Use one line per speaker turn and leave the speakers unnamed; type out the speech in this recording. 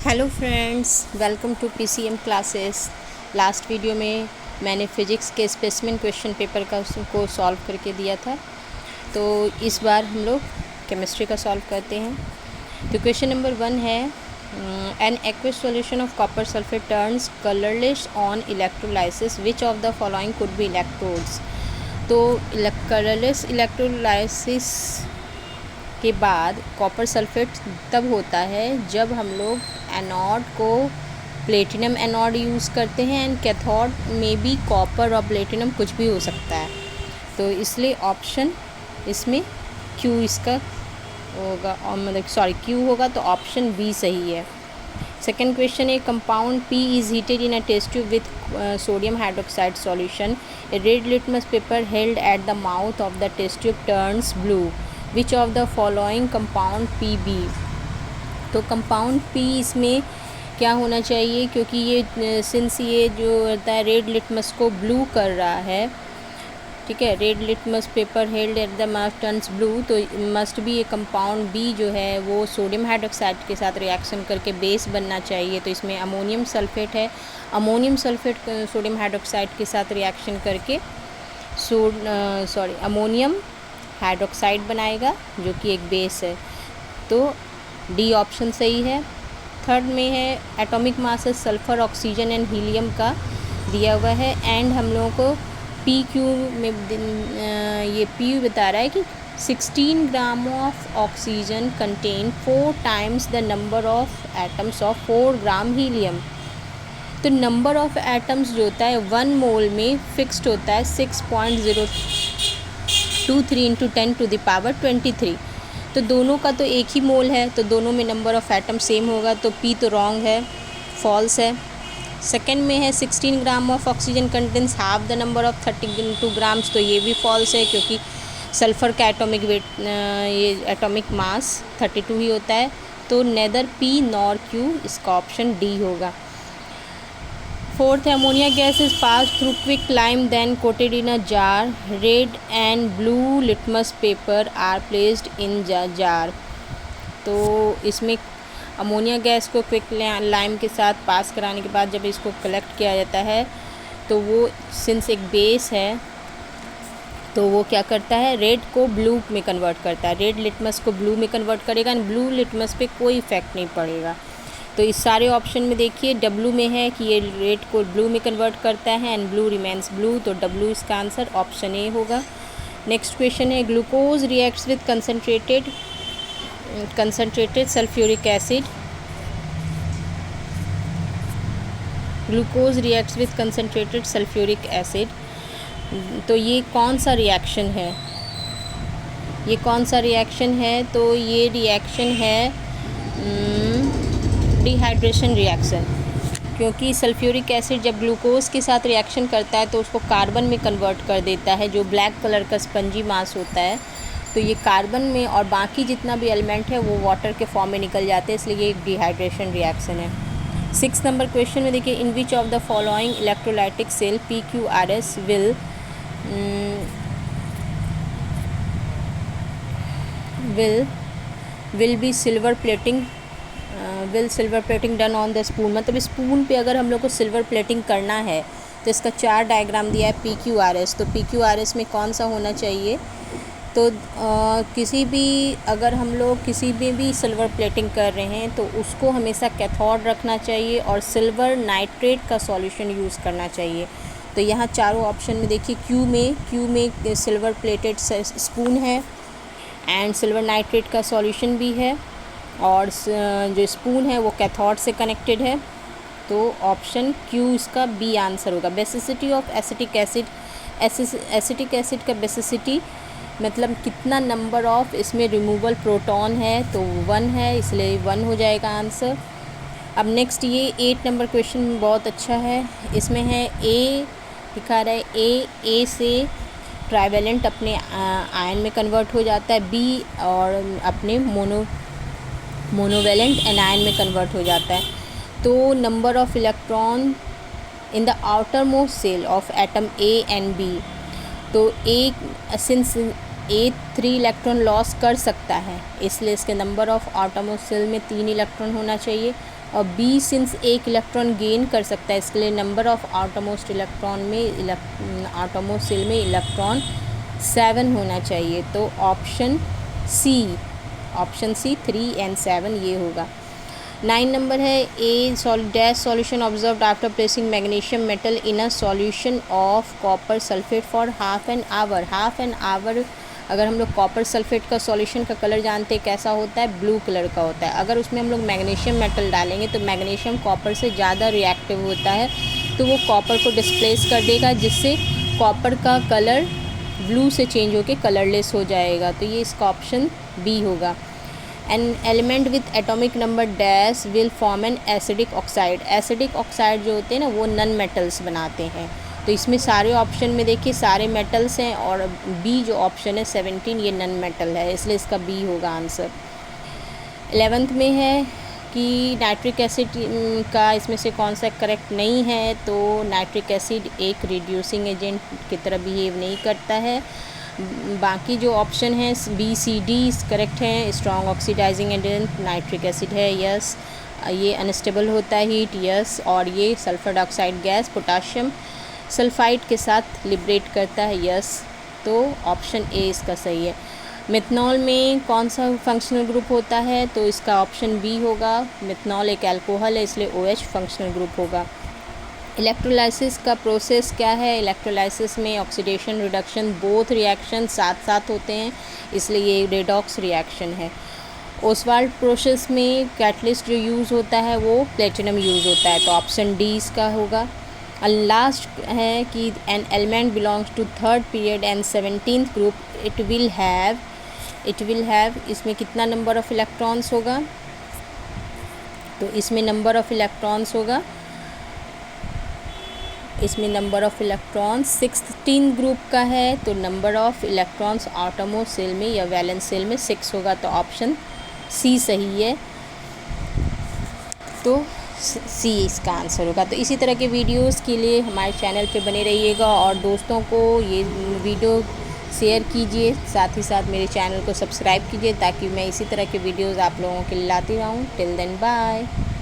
Hello friends, welcome to PCM classes. Last video में मैंने physics के स्पेसिमेन क्वेश्चन पेपर का उसको सॉल्व करके दिया था, तो इस बार हम लोग केमिस्ट्री का सॉल्व करते हैं। तो क्वेश्चन नंबर 1 है, an aqueous solution of copper sulphate turns colourless on electrolysis, which of the following could be electrodes. तो कलरलेस इलेक्ट्रोलाइसिस के बाद कॉपर सल्फेट तब होता है जब हम लोग एनोड को प्लेटिनम एनोड यूज़ करते हैं, एंड कैथोड में भी कॉपर और प्लेटिनम कुछ भी हो सकता है। तो इसलिए ऑप्शन इसमें क्यू इसका होगा, और मतलब क्यू होगा, तो ऑप्शन बी सही है। सेकेंड क्वेश्चन है, compound P is heated in a test tube with sodium hydroxide solution. A red litmus paper held at the mouth of the test tube turns blue, which of the following compound P be. तो compound P इसमें क्या होना चाहिए, क्योंकि ये since ये जो होता है रेड लिटमस को ब्लू कर रहा है, ठीक है, red litmus paper held at the mouth turns blue, तो मस्ट भी ये कंपाउंड बी जो है वो सोडियम हाइड्रोक्साइड के साथ रिएक्शन करके बेस बनना चाहिए। तो इसमें अमोनियम सल्फेट है, अमोनियम सल्फेट सोडियम हाइड्रोक्साइड के साथ रिएक्शन करके अमोनियम हाइड्रोक्साइड बनाएगा, जो कि एक बेस है। तो डी ऑप्शन सही है। थर्ड में है, atomic mass sulphur, oxygen and helium का दिया हुआ है, एंड हम लोगों को पी क्यू में ये पी बता रहा है कि 16 gram of oxygen contain 4 times the number of atoms of 4 gram helium. तो नंबर ऑफ एटम्स जो होता है 1 मोल में फिक्स्ड होता है 6.023 इंटू 10 टू द पावर 23। तो दोनों का तो एक ही मोल है, तो दोनों में नंबर ऑफ़ एटम सेम होगा, तो पी तो रॉन्ग है, फॉल्स है। सेकेंड में है 16 gram of oxygen contains half the number of 32 grams, तो ये भी फॉल्स है, क्योंकि सल्फ़र का एटॉमिक वेट ये एटॉमिक मास 32 ही होता है। तो नेदर पी नॉर क्यू, इसका ऑप्शन डी होगा। Fourth, ammonia gas is pass through quick lime then coated in a jar, red and blue litmus paper are placed in jar. तो इसमें ammonia gas को quick lime के साथ पास कराने के बाद जब इसको कलेक्ट किया जाता है, तो वो सिंस एक बेस है, तो वो क्या करता है, रेड को ब्लू में कन्वर्ट करता है, रेड लिटमस को ब्लू में कन्वर्ट करेगा, एंड ब्लू लिटमस पे कोई इफेक्ट नहीं पड़ेगा। तो इस सारे ऑप्शन में देखिए डब्लू में है कि ये रेड को ब्लू में कन्वर्ट करता है, एंड ब्लू रिमेन्स ब्लू, तो डब्लू इसका आंसर ऑप्शन ए होगा। नेक्स्ट क्वेश्चन है, glucose reacts with concentrated sulphuric acid. Glucose reacts with concentrated sulphuric acid, तो ये कौन सा रिएक्शन है, ये कौन सा रिएक्शन है? तो ये रिएक्शन है डिहाइड्रेशन रिएक्शन, क्योंकि सल्फ्यूरिक एसिड जब ग्लूकोज के साथ रिएक्शन करता है तो उसको कार्बन में कन्वर्ट कर देता है, जो ब्लैक कलर का स्पंजी मास होता है। तो ये कार्बन में, और बाकी जितना भी एलिमेंट है वो वाटर के फॉर्म में निकल जाते हैं, इसलिए ये एक डिहाइड्रेशन रिएक्शन है। 6 नंबर क्वेश्चन में देखिए, in which of the following electrolytic cell PQRS will be silver plating done on the spoon. मतलब स्पून पे अगर हम लोग को सिल्वर प्लेटिंग करना है, तो इसका 4 डायग्राम दिया है PQRS। तो PQRS में कौन सा होना चाहिए? तो किसी भी, अगर हम लोग किसी में भी सिल्वर प्लेटिंग कर रहे हैं तो उसको हमेशा कैथोड रखना चाहिए और सिल्वर नाइट्रेट का सॉल्यूशन यूज़ करना चाहिए। तो यहाँ चारों ऑप्शन में देखिए, क्यू में सिल्वर प्लेटेड स्पून है, एंड सिल्वर नाइट्रेट का सॉल्यूशन भी है, और जो स्पून है वो कैथोड से कनेक्टेड है। तो ऑप्शन क्यू इसका बी आंसर होगा। Basicity of acetic acid, acetic acid का बेसिसिटी मतलब कितना नंबर ऑफ इसमें रिमूवल प्रोटॉन है, तो 1 है, इसलिए 1 हो जाएगा आंसर। अब नेक्स्ट ये 8 नंबर क्वेश्चन बहुत अच्छा है। इसमें है ए दिखा रहा है, ए से ट्राइवेलेंट अपने आयन में कन्वर्ट हो जाता है, बी और अपने मोनोवेलेंट एनायन में कन्वर्ट हो जाता है। तो number of electron in the outer most shell of atom A and B, तो A since A 3 electron loss कर सकता है, इसलिए इसके number of outer most shell में 3 इलेक्ट्रॉन होना चाहिए। और बी सिंस एक इलेक्ट्रॉन गेन कर सकता है, इसके लिए नंबर ऑफ आउटरमोस्ट इलेक्ट्रॉन में आउटरमोस्ट सेल में इलेक्ट्रॉन 7 होना चाहिए। तो ऑप्शन सी 3 and 7 ये होगा। 9 नंबर है a dash solution observed after placing magnesium metal in a solution of copper sulphate for half an hour. अगर हम लोग कॉपर सल्फेट का सॉल्यूशन का कलर जानते हैं कैसा होता है, ब्लू कलर का होता है। अगर उसमें हम लोग मैग्नीशियम मेटल डालेंगे तो मैग्नीशियम कॉपर से ज़्यादा रिएक्टिव होता है, तो वो कॉपर को डिस्प्लेस कर देगा, जिससे कॉपर का कलर ब्लू से चेंज होकर कलरलेस हो जाएगा। तो ये इसका ऑप्शन बी होगा। An element with atomic number dash will form an acidic oxide. Acidic oxide जो होते हैं ना वो नन मेटल्स बनाते हैं। तो इसमें सारे ऑप्शन में देखिए सारे मेटल्स हैं, और बी जो ऑप्शन है 17 ये नन मेटल है, इसलिए इसका बी होगा आंसर। 11th में है कि नाइट्रिक एसिड का इसमें से कौन सा करेक्ट नहीं है। तो नाइट्रिक एसिड एक रिड्यूसिंग एजेंट की तरह बिहेव नहीं करता है। बाकी जो ऑप्शन है बी सी डी करेक्ट हैं। Strong oxidising agent nitric acid है, यस। ये अनस्टेबल होता है हीट, यस। और ये sulphur dioxide gas potassium sulphide के साथ लिबरेट करता है, यस। तो ऑप्शन ए इसका सही है। मिथनॉल में कौन सा फंक्शनल ग्रुप होता है, तो इसका ऑप्शन बी होगा। मिथनॉल एक अल्कोहल है, इसलिए OH फंक्शनल ग्रुप होगा। इलेक्ट्रोलाइसिस का प्रोसेस क्या है? इलेक्ट्रोलाइसिस में ऑक्सीडेशन रिडक्शन बोथ रिएक्शन साथ साथ होते हैं, इसलिए ये रेडॉक्स रिएक्शन है। ओसवाल्ड प्रोसेस में कैटलिस्ट जो यूज़ होता है वो प्लेटिनम यूज़ होता है, तो ऑप्शन डी इसका होगा। लास्ट है कि an element belongs to third period and 17th group, it will have इसमें कितना नंबर ऑफ़ इलेक्ट्रॉन्स होगा? तो इसमें नंबर ऑफ़ इलेक्ट्रॉन्स होगा, इसमें नंबर ऑफ़ इलेक्ट्रॉन्स 16 ग्रुप का है, तो नंबर ऑफ़ इलेक्ट्रॉन्स आटोमोस्ट सेल में या वैलेंस सेल में 6 होगा, तो ऑप्शन सी सही है। तो सी इसका आंसर होगा। तो इसी तरह के वीडियोस के लिए हमारे चैनल पे बने रहिएगा और दोस्तों को ये वीडियो शेयर कीजिए, साथ ही साथ मेरे चैनल को सब्सक्राइब कीजिए ताकि मैं इसी तरह के वीडियोस आप लोगों के लिए लाती रहूँ। Till then bye.